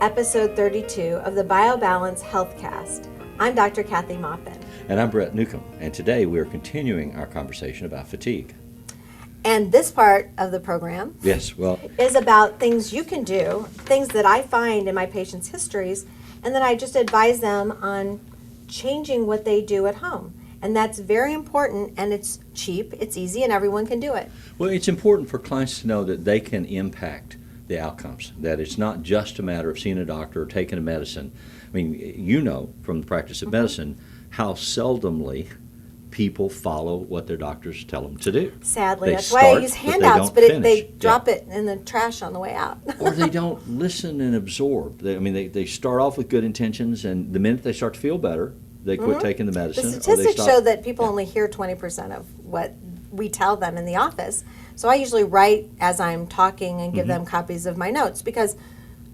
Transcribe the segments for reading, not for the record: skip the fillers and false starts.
episode 32 of the BioBalance Healthcast. I'm Dr. Kathy Maupin. And I'm Brett Newcomb, and today we are continuing our conversation about fatigue. And this part of the program is about things you can do, things that I find in my patients' histories, and then I just advise them on changing what they do at home. And that's very important, and it's cheap, it's easy, and everyone can do it. Well, it's important for clients to know that they can impact the outcomes, that it's not just a matter of seeing a doctor or taking a medicine. I mean, you know from the practice of medicine how seldomly people follow what their doctors tell them to do. Sadly, that's why I use handouts, but they drop it in the trash on the way out. Or they don't listen and absorb. They start off with good intentions, and the minute they start to feel better, they quit taking the medicine. The statistics show that people only hear 20% of what we tell them in the office. So I usually write as I'm talking and give them copies of my notes, because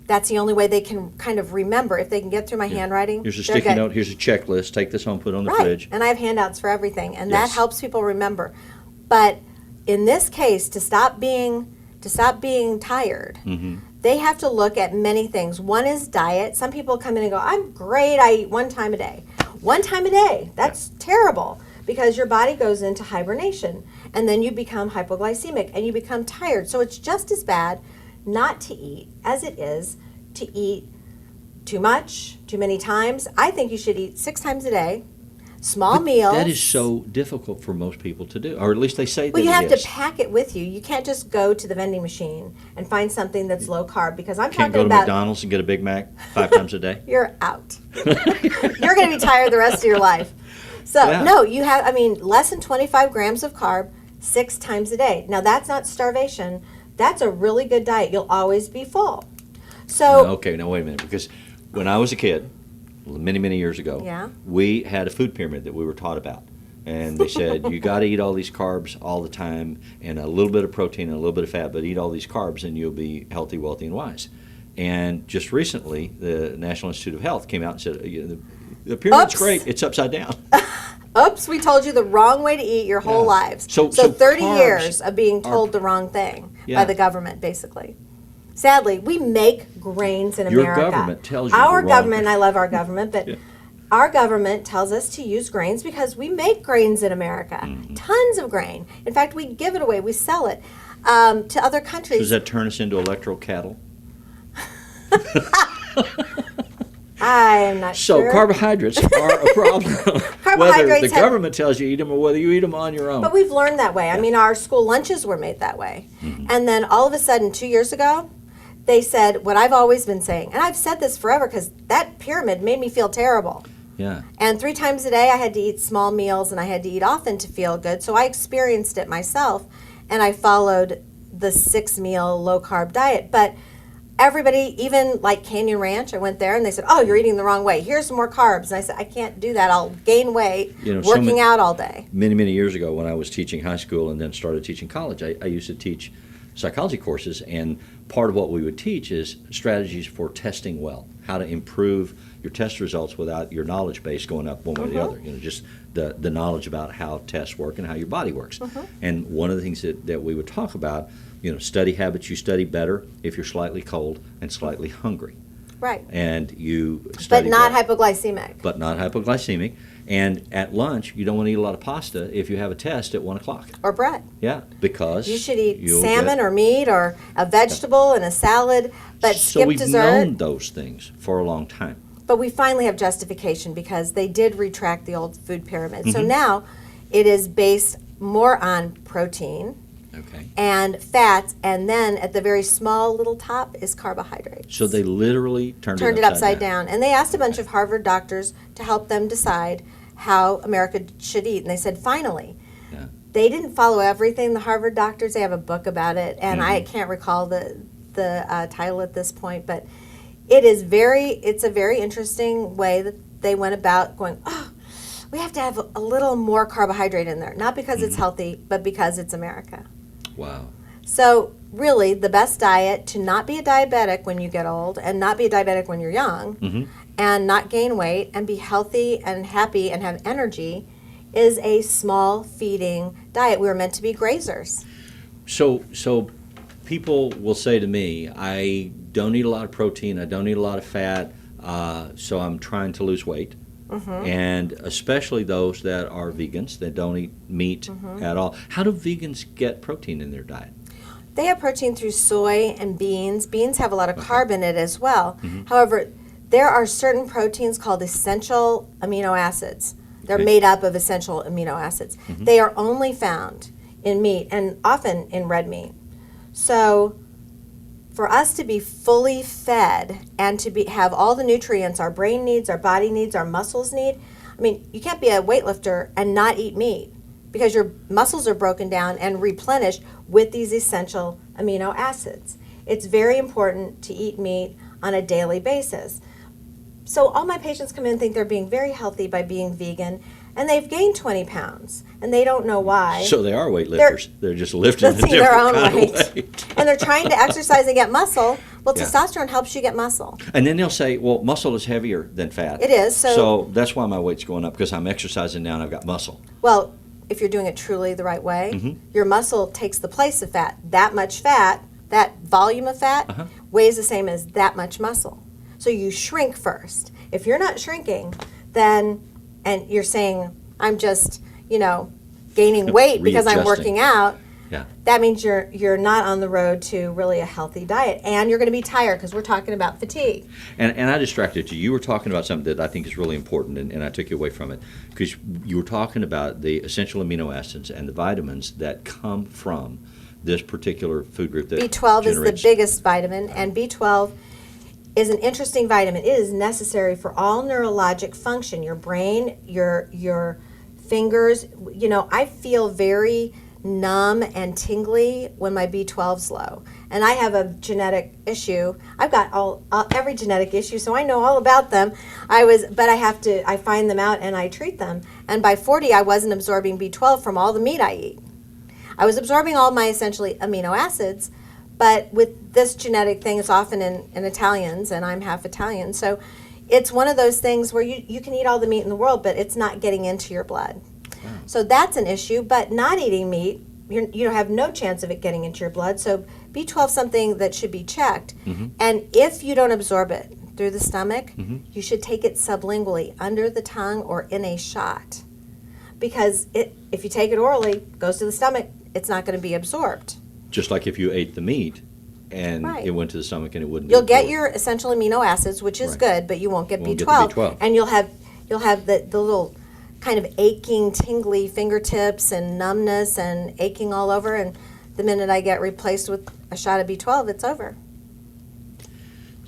that's the only way they can kind of remember. If they can get through my handwriting, here's a sticky note, here's a checklist, take this home, put it on the fridge. And I have handouts for everything, and that helps people remember. But in this case, to stop being tired, they have to look at many things. One is diet. Some people come in and go, I'm great, I eat one time a day. One time a day, that's terrible, because your body goes into hibernation, and then you become hypoglycemic, and you become tired. So it's just as bad not to eat as it is to eat too much, too many times. I think you should eat 6 times a day, small meals. That is so difficult for most people to do, or at least they say that it is. Well, you have to pack it with you. You can't just go to the vending machine and find something that's low carb, because I'm Can't talking about... go to McDonald's and get a Big Mac 5 times a day? You're out. You're going to be tired the rest of your life. So, no, you have, less than 25 grams of carb 6 times a day. Now, that's not starvation. That's a really good diet. You'll always be full. So okay, now wait a minute, because when I was a kid, many, many years ago, we had a food pyramid that we were taught about. And they said, you got to eat all these carbs all the time, and a little bit of protein and a little bit of fat, but eat all these carbs and you'll be healthy, wealthy, and wise. And just recently, the National Institute of Health came out and said, the pyramid's great, it's upside down. Oops, we told you the wrong way to eat your whole lives. So 30 years of being told the wrong thing by the government, basically. Sadly, we make grains in America. Your government tells you our government, and I love our government, but our government tells us to use grains because we make grains in America. Tons of grain. In fact, we give it away. We sell it to other countries. So does that turn us into electoral cattle? I am not sure. So carbohydrates are a problem. Whether the government tells you to eat them or whether you eat them on your own. But we've learned that way. I mean, our school lunches were made that way. And then all of a sudden, 2 years ago, they said what I've always been saying. And I've said this forever because that pyramid made me feel terrible. Yeah. And 3 times a day, I had to eat small meals and I had to eat often to feel good. So I experienced it myself, and I followed the 6-meal low-carb diet. But everybody, even like Canyon Ranch, I went there and they said, oh, you're eating the wrong way. Here's some more carbs. And I said, I can't do that. I'll gain weight working out all day. Many, many years ago when I was teaching high school and then started teaching college, I used to teach psychology courses, and part of what we would teach is strategies for testing well, how to improve your test results without your knowledge base going up one way or the other. Just the knowledge about how tests work and how your body works. And one of the things that we would talk about, study habits. You study better if you're slightly cold and slightly hungry. Right. And you study But not hypoglycemic. But not hypoglycemic. And at lunch, you don't want to eat a lot of pasta if you have a test at 1 o'clock. Or bread. Yeah, because you should eat salmon or meat or a vegetable and a salad, but skip dessert. So we've known those things for a long time. But we finally have justification because they did retract the old food pyramid. So now it is based more on protein and fats, and then at the very small little top is carbohydrates. So they literally turned it upside down. And they asked a bunch of Harvard doctors to help them decide how America should eat. And they said, finally. Yeah. They didn't follow everything, the Harvard doctors. They have a book about it, and I can't recall the title at this point, but it's a very interesting way that they went about going, we have to have a little more carbohydrate in there. Not because it's healthy, but because it's America. Wow. So really, the best diet to not be a diabetic when you get old and not be a diabetic when you're young and not gain weight and be healthy and happy and have energy is a small feeding diet. We were meant to be grazers. So people will say to me, I don't eat a lot of protein, I don't eat a lot of fat, so I'm trying to lose weight. And especially those that are vegans, that don't eat meat at all. How do vegans get protein in their diet? They have protein through soy and beans. Beans have a lot of carb in it as well. However, there are certain proteins called essential amino acids. They're made up of essential amino acids. They are only found in meat and often in red meat. So for us to be fully fed and to have all the nutrients our brain needs, our body needs, our muscles need, I mean, you can't be a weightlifter and not eat meat because your muscles are broken down and replenished with these essential amino acids. It's very important to eat meat on a daily basis. So all my patients come in and think they're being very healthy by being vegan, and they've gained 20 pounds, and they don't know why. So they are weightlifters. They're just lifting a different their own kind weight. of weight. And they're trying to exercise and get muscle. Well, Yeah. testosterone helps you get muscle. And then they'll say, well, muscle is heavier than fat. It is. So that's why my weight's going up, because I'm exercising now and I've got muscle. Well, if you're doing it truly the right way, your muscle takes the place of fat. That much fat, that volume of fat, weighs the same as that much muscle. So you shrink first. If you're not shrinking, then, and you're saying, I'm just, gaining weight because I'm Readjusting. working out, Yeah. that means you're not on the road to really a healthy diet. And you're going to be tired because we're talking about fatigue. And I distracted you. You were talking about something that I think is really important, and I took you away from it, because you were talking about the essential amino acids and the vitamins that come from this particular food group. That B12 is the generates- biggest vitamin, and B12 is an interesting vitamin. It is necessary for all neurologic function, your brain, your fingers. I feel very numb and tingly when my B12's low. And I have a genetic issue. I've got every genetic issue, so I know all about them. But I find them out and I treat them. And by 40, I wasn't absorbing B12 from all the meat I eat. I was absorbing all my essentially amino acids, but with this genetic thing, it's often in Italians, and I'm half Italian. So it's one of those things where you can eat all the meat in the world, but it's not getting into your blood. Wow. So that's an issue, but not eating meat, you have no chance of it getting into your blood. So B12 is something that should be checked. And if you don't absorb it through the stomach, you should take it sublingually, under the tongue or in a shot. Because if you take it orally, it goes to the stomach, it's not going to be absorbed. Just like if you ate the meat and Right. it went to the stomach and it wouldn't. You'll be get absorbed. your essential amino acids, which is Right. good, but you won't get Won't get B12. the B12. And you'll have the little kind of aching, tingly fingertips and numbness and aching all over. And the minute I get replaced with a shot of B12, it's over.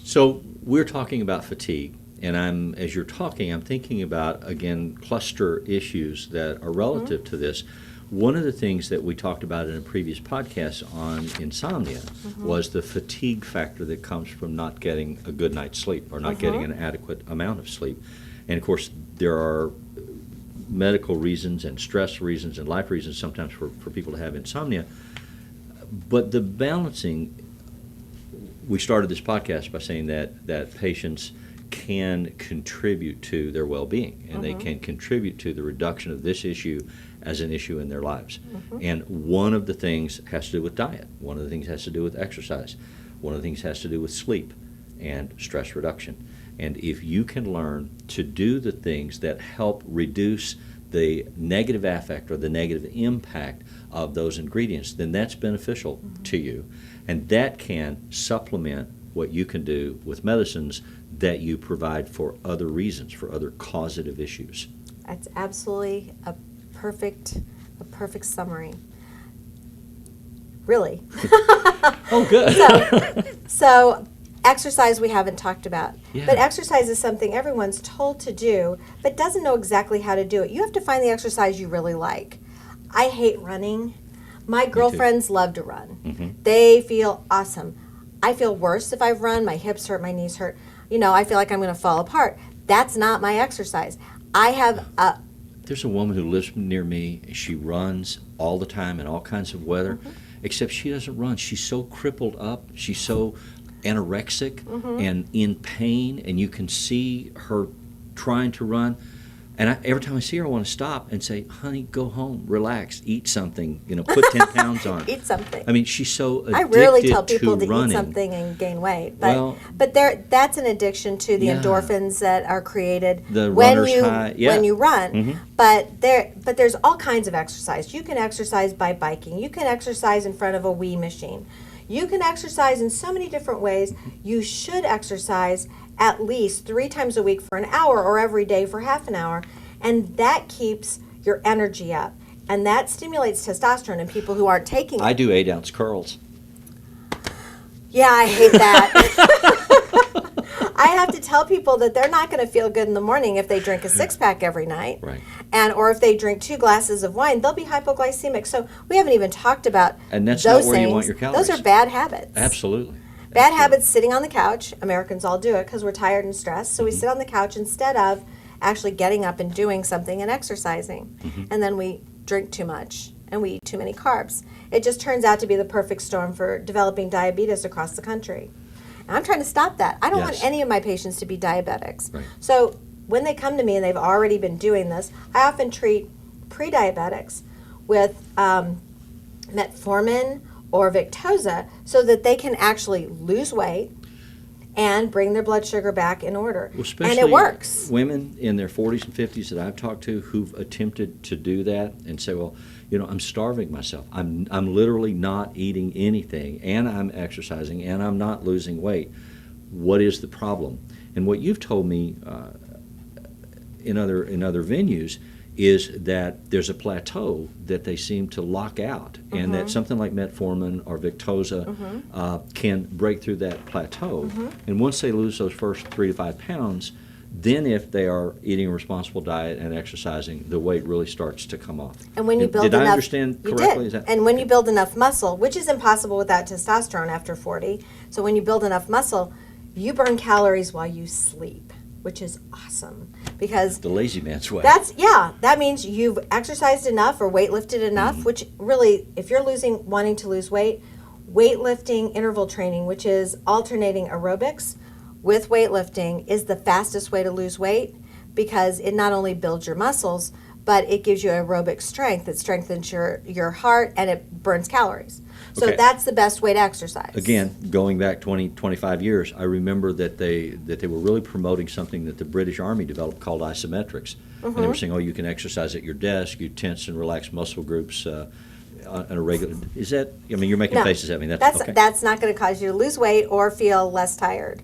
So we're talking about fatigue, and as you're talking, I'm thinking about, again, cluster issues that are relative to this. One of the things that we talked about in a previous podcast on insomnia was the fatigue factor that comes from not getting a good night's sleep or not getting an adequate amount of sleep. And of course, there are medical reasons and stress reasons and life reasons sometimes for people to have insomnia. But the balancing, we started this podcast by saying that patients can contribute to their well-being, and they can contribute to the reduction of this issue as an issue in their lives. And one of the things has to do with diet. One of the things has to do with exercise. One of the things has to do with sleep and stress reduction. And if you can learn to do the things that help reduce the negative affect or the negative impact of those ingredients, then that's beneficial to you. And that can supplement what you can do with medicines that you provide for other reasons, for other causative issues. That's absolutely a perfect summary. Really. Oh, good. So exercise we haven't talked about. Yeah. But exercise is something everyone's told to do, but doesn't know exactly how to do it. You have to find the exercise you really like. I hate running. My girlfriends love to run. They feel awesome. I feel worse if I've run. My hips hurt, my knees hurt. I feel like I'm going to fall apart. That's not my exercise. I have There's a woman who lives near me, and she runs all the time in all kinds of weather, except she doesn't run. She's so crippled up. She's so anorexic and in pain, and you can see her trying to run. And every time I see her, I want to stop and say, honey, go home, relax, eat something, put 10 pounds on. Eat something. I mean, she's so addicted I rarely tell people to running. eat something and gain weight, Well, but that's an addiction to the Yeah. endorphins that are created The when runner's you high, yeah. when you run. Mhm. But there's all kinds of exercise. You can exercise by biking. You can exercise in front of a Wii machine. You can exercise in so many different ways. You should exercise at least 3 times a week for an hour or every day for half an hour, and that keeps your energy up. And that stimulates testosterone in people who aren't taking it. I do 8-ounce curls. Yeah, I hate that. I have to tell people that they're not going to feel good in the morning if they drink a 6-pack every night. Right. Or if they drink 2 glasses of wine, they'll be hypoglycemic. So we haven't even talked about And that's those not where things. you want your calories. Those are bad habits. Absolutely. Bad habits, sitting on the couch. Americans all do it because we're tired and stressed. So we sit on the couch instead of actually getting up and doing something and exercising. And then we drink too much and we eat too many carbs. It just turns out to be the perfect storm for developing diabetes across the country. And I'm trying to stop that. I don't Yes. want any of my patients to be diabetics. Right. So when they come to me and they've already been doing this, I often treat pre-diabetics with metformin or Victoza so that they can actually lose weight and bring their blood sugar back in order. Well, especially and it works. Women in their 40s and 50s that I've talked to who've attempted to do that and say, well, I'm starving myself. I'm literally not eating anything, and I'm exercising, and I'm not losing weight. What is the problem? And what you've told me in other venues is that there's a plateau that they seem to lock out, and that something like metformin or Victoza can break through that plateau. And once they lose those first 3 to 5 pounds, then if they are eating a responsible diet and exercising, the weight really starts to come off. And when you build did enough, I understand correctly? You did. And when you build enough muscle, which is impossible without testosterone after 40, so when you build enough muscle, you burn calories while you sleep, which is awesome because The lazy man's way. that means you've exercised enough or weightlifted enough, which really, if you're wanting to lose weight, weightlifting interval training, which is alternating aerobics with weightlifting, is the fastest way to lose weight because it not only builds your muscles, but it gives you aerobic strength. It strengthens your heart and it burns calories. So Okay. that's the best way to exercise. Again, going back 20, 25 years, I remember that they were really promoting something that the British Army developed called isometrics. And they were saying, you can exercise at your desk, you tense and relax muscle groups on a regular. Is that, you're making No, faces at me. that's okay. that's not going to cause you to lose weight or feel less tired.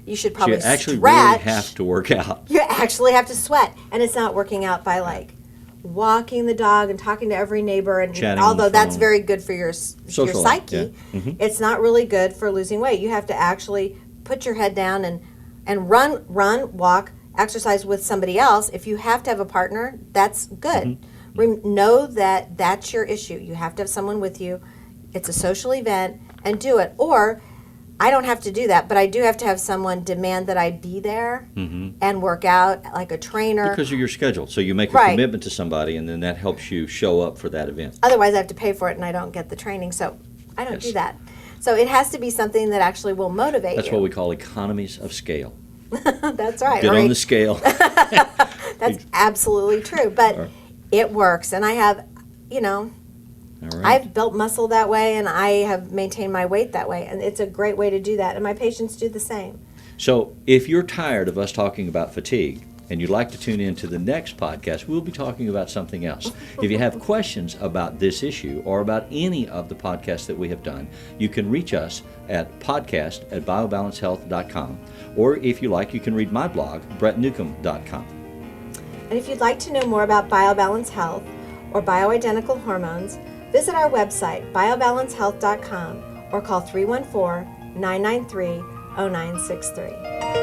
You should So probably you actually stretch. really have to work out. You actually have to sweat, and it's not working out by walking the dog and talking to every neighbor. And Chatting on although the that's phone. very good for your Social life, psyche, yeah. it's not really good for losing weight. You have to actually put your head down and run, walk, exercise with somebody else. If you have to have a partner, that's good. Know that that's your issue. You have to have someone with you. It's a social event, and do it. Or I don't have to do that, but I do have to have someone demand that I be there and work out like a trainer. Because of your schedule. So you make a Right. commitment to somebody, and then that helps you show up for that event. Otherwise, I have to pay for it, and I don't get the training. So I don't Yes. do that. So it has to be something that actually will motivate That's you. what we call economies of scale. That's right. Get Or on the scale. That's absolutely true. But Right. it works, and I have, All right. I've built muscle that way, and I have maintained my weight that way, and it's a great way to do that. And my patients do the same. So if you're tired of us talking about fatigue and you'd like to tune in to the next podcast, we'll be talking about something else. If you have questions about this issue or about any of the podcasts that we have done, you can reach us at podcast@biobalancehealth.com. Or if you like, you can read my blog, brettnewcomb.com. And if you'd like to know more about BioBalance Health or bioidentical hormones, visit our website, biobalancehealth.com, or call 314-993-0963.